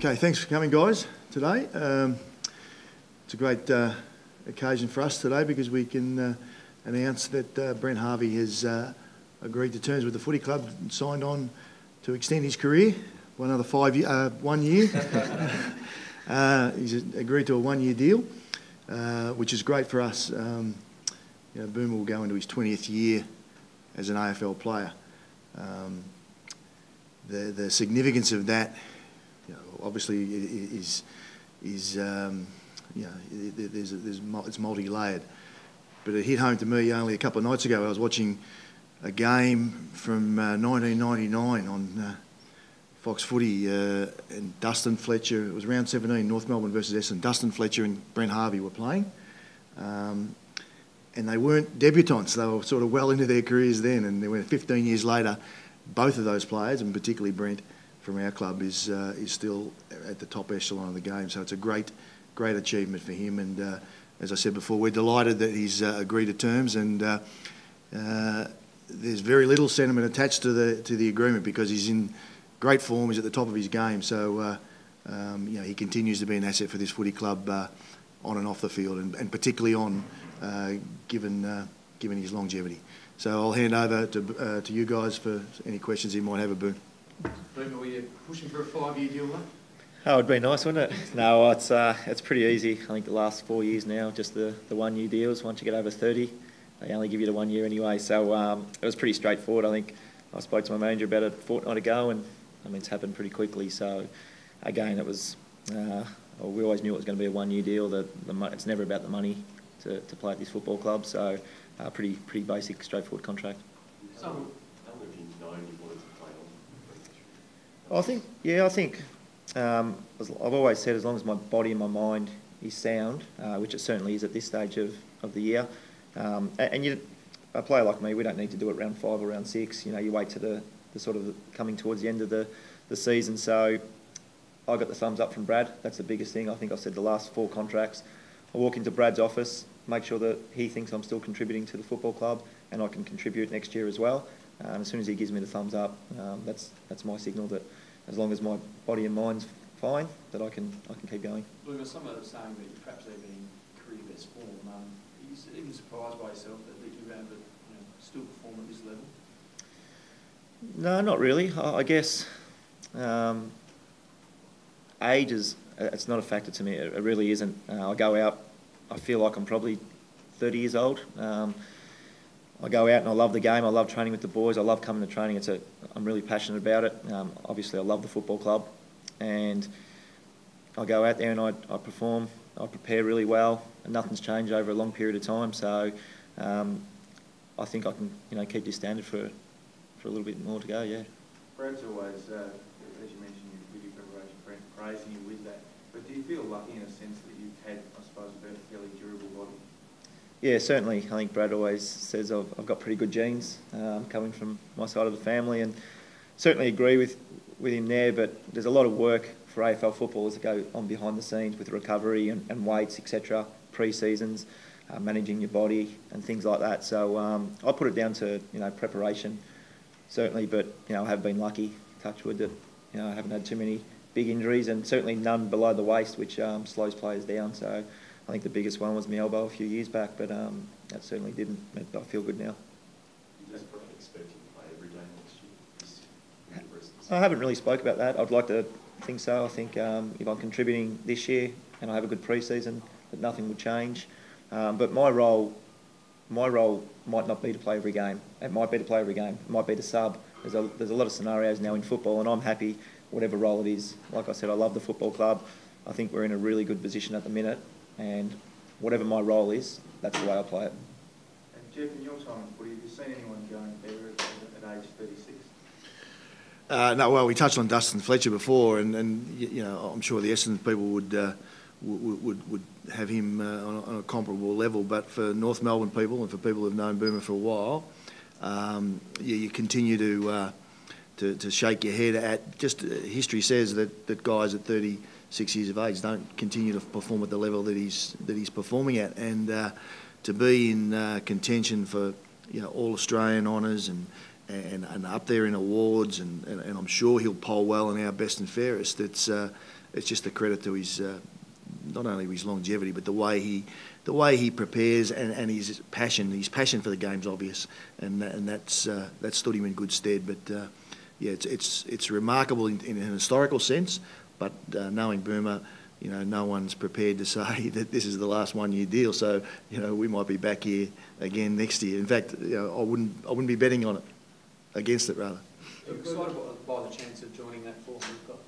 Okay, thanks for coming, guys, today. It's a great occasion for us today because we can announce that Brent Harvey has agreed to terms with the footy club and signed on to extend his career for another 1 year. He's agreed to a 1-year deal, which is great for us. Boomer will go into his 20th year as an AFL player. The significance of that, obviously, it's multi-layered. But it hit home to me only a couple of nights ago. I was watching a game from 1999 on Fox Footy, and Dustin Fletcher. It was round 17, North Melbourne versus Essendon. Dustin Fletcher and Brent Harvey were playing. And they weren't debutants. They were sort of well into their careers then. And they went 15 years later. Both of those players, and particularly Brent from our club, is still at the top echelon of the game. So it's a great achievement for him. And as I said before, we're delighted that he's agreed to terms. And there's very little sentiment attached to the agreement because he's in great form. He's at the top of his game. So he continues to be an asset for this footy club on and off the field, and particularly on given his longevity. So I'll hand over to you guys for any questions you might have of Boone. Boone, were you pushing for a 5-year deal, though? Oh, it'd be nice, wouldn't it? No, it's pretty easy. I think the last 4 years now, just the 1-year deals. Once you get over 30, they only give you the 1 year anyway. So it was pretty straightforward. I think I spoke to my manager about it a fortnight ago, and it's happened pretty quickly. So again, it was. We always knew it was going to be a 1-year deal. It's never about the money to play at this football club. So pretty basic, straightforward contract. How long have you known you wanted to play on? I think I've always said, as long as my body and my mind is sound, which it certainly is at this stage of the year, and a player like me, we don't need to do it round 5 or round 6. You wait to the sort of coming towards the end of the season. So I got the thumbs up from Brad. That's the biggest thing. I think I said the last 4 contracts. I walk into Brad's office, make sure that he thinks I'm still contributing to the football club and I can contribute next year as well. As soon as he gives me the thumbs up, that's my signal that as long as my body and mind's fine, that I can keep going. Look, some are saying that perhaps they've been in career best form. Are you even surprised by yourself that you're able to still perform at this level? No, not really. I guess age it's not a factor to me. It really isn't. I go out, I feel like I'm probably 30 years old. I go out and I love the game. I love training with the boys. I love coming to training. I'm really passionate about it. Obviously, I love the football club, and I go out there and I perform. I prepare really well, and nothing's changed over a long period of time. So I think I can keep this standard for a little bit more to go. Yeah. Brad's always, as you mentioned, with your preparation, Brent, praising you with that. But do you feel lucky in a sense that you've had, I suppose, a fairly durable body? Yeah, certainly. I think Brad always says I've got pretty good genes coming from my side of the family, and certainly agree with him there. But there's a lot of work for AFL footballers to go on behind the scenes with recovery and weights, etc., pre-seasons, managing your body and things like that. So I put it down to preparation, certainly. But I have been lucky, touch wood, that I haven't had too many big injuries, and certainly none below the waist, which slows players down. So I think the biggest one was my elbow a few years back, but that certainly didn't. I feel good now. You just expect you to play every day next year? I haven't really spoke about that. I'd like to think so. I think if I'm contributing this year and I have a good pre-season, that nothing would change. But my role might not be to play every game. It might be to play every game. It might be to sub. There's a lot of scenarios now in football, and I'm happy whatever role it is. Like I said, I love the football club. I think we're in a really good position at the minute, and whatever my role is, that's the way I play it. And Geoff, in your time in footy, have you seen anyone going better at age 36? No, well, we touched on Dustin Fletcher before, and I'm sure the Essendon people would have him on a comparable level. But for North Melbourne people and for people who've known Boomer for a while, you continue to shake your head at. Just history says that guys at 36 years of age don't continue to perform at the level that he's performing at, and to be in contention for all Australian honours and up there in awards, and I'm sure he'll poll well in our best and fairest. It's it's just a credit to his not only his longevity, but the way he prepares and his passion. His passion for the game's obvious, and that's stood him in good stead. But yeah, it's remarkable in a historical sense. But knowing Boomer, you know, no one's prepared to say that this is the last one-year deal. So, you know, we might be back here again next year. In fact, you know, I wouldn't be betting on it, against it rather. Are you excited by the chance of joining that 400 club?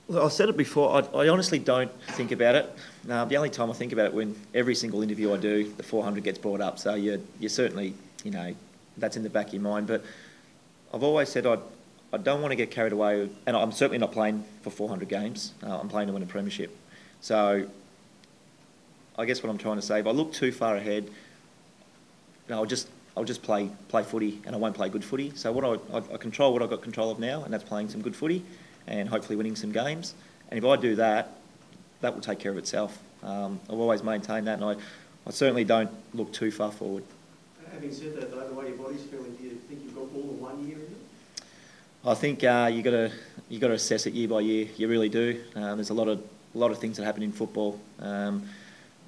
Well, I've said it before, I honestly don't think about it. The only time I think about it when every single interview I do, the 400 gets brought up. So you're certainly, you know, that's in the back of your mind. But I've always said I don't want to get carried away, and I'm certainly not playing for 400 games. I'm playing to win a premiership. So I guess what I'm trying to say, if I look too far ahead, you know, I'll just play footy, and I won't play good footy. So I control what I've got control of now, and that's playing some good footy and hopefully winning some games. And if I do that, that will take care of itself. I've always maintained that, and I certainly don't look too far forward. Having said that, though, the way your body's feeling, do you think you've got all the 1 year in it? I think you got to assess it year by year. You really do. There's a lot of things that happen in football.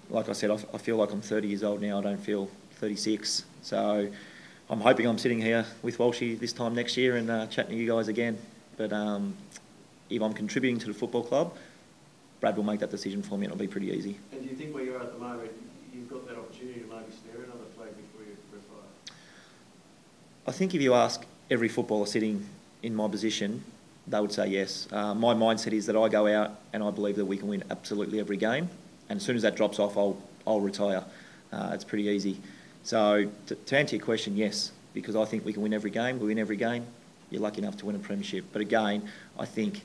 Like I said, I feel like I'm 30 years old now. I don't feel 36. So I'm hoping I'm sitting here with Walshy this time next year and chatting to you guys again. But if I'm contributing to the football club, Brad will make that decision for me, and it'll be pretty easy. And do you think where you are at the moment, you've got that opportunity to maybe snare another flag before you retire? I think if you ask every footballer sitting in my position, they would say yes. My mindset is that I go out and I believe that we can win absolutely every game, and as soon as that drops off, I'll retire. It's pretty easy. So to answer your question, yes, because I think we can win every game. We win every game. You're lucky enough to win a premiership. But again, I think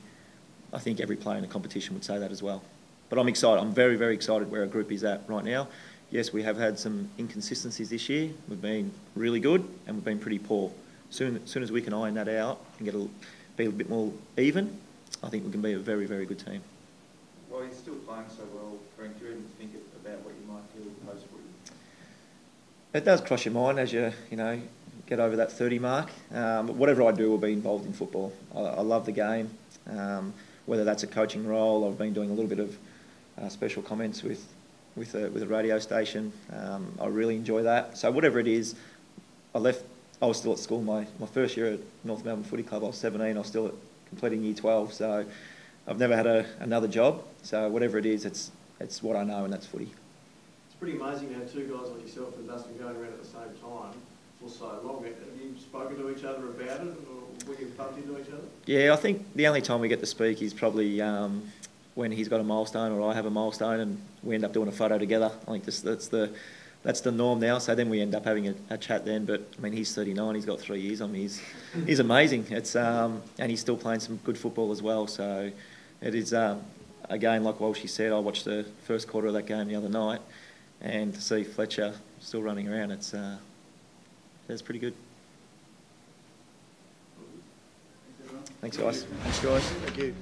every player in the competition would say that as well. But I'm excited. I'm very, very excited where our group is at right now. Yes, we have had some inconsistencies this year. We've been really good and we've been pretty poor. Soon as we can iron that out and be a bit more even, I think we can be a very, very good team. While you're still playing so well, Brent, do you even think about what you might do post-footy? It does cross your mind as you get over that 30 mark. But whatever I do will be involved in football. I love the game. Whether that's a coaching role, I've been doing a little bit of special comments with a radio station. I really enjoy that. So whatever it is, I was still at school. My first year at North Melbourne Footy Club, I was 17. I was still completing year 12. So I've never had another job. So whatever it is, it's what I know, and that's footy. It's pretty amazing to have two guys like yourself and Dustin going around at the same time for so long. Have you spoken to each other about it, or were you bumped into each other? Yeah, I think the only time we get to speak is probably when he's got a milestone or I have a milestone, and we end up doing a photo together. I think that's the norm now. So then we end up having a chat then. But I mean, he's 39. He's got 3 years on me. He's amazing. It's and he's still playing some good football as well. So it is again, like Walsh said, I watched the first quarter of that game the other night, and to see Fletcher still running around, it's pretty good. Thanks, guys. Thanks, guys. Thank you.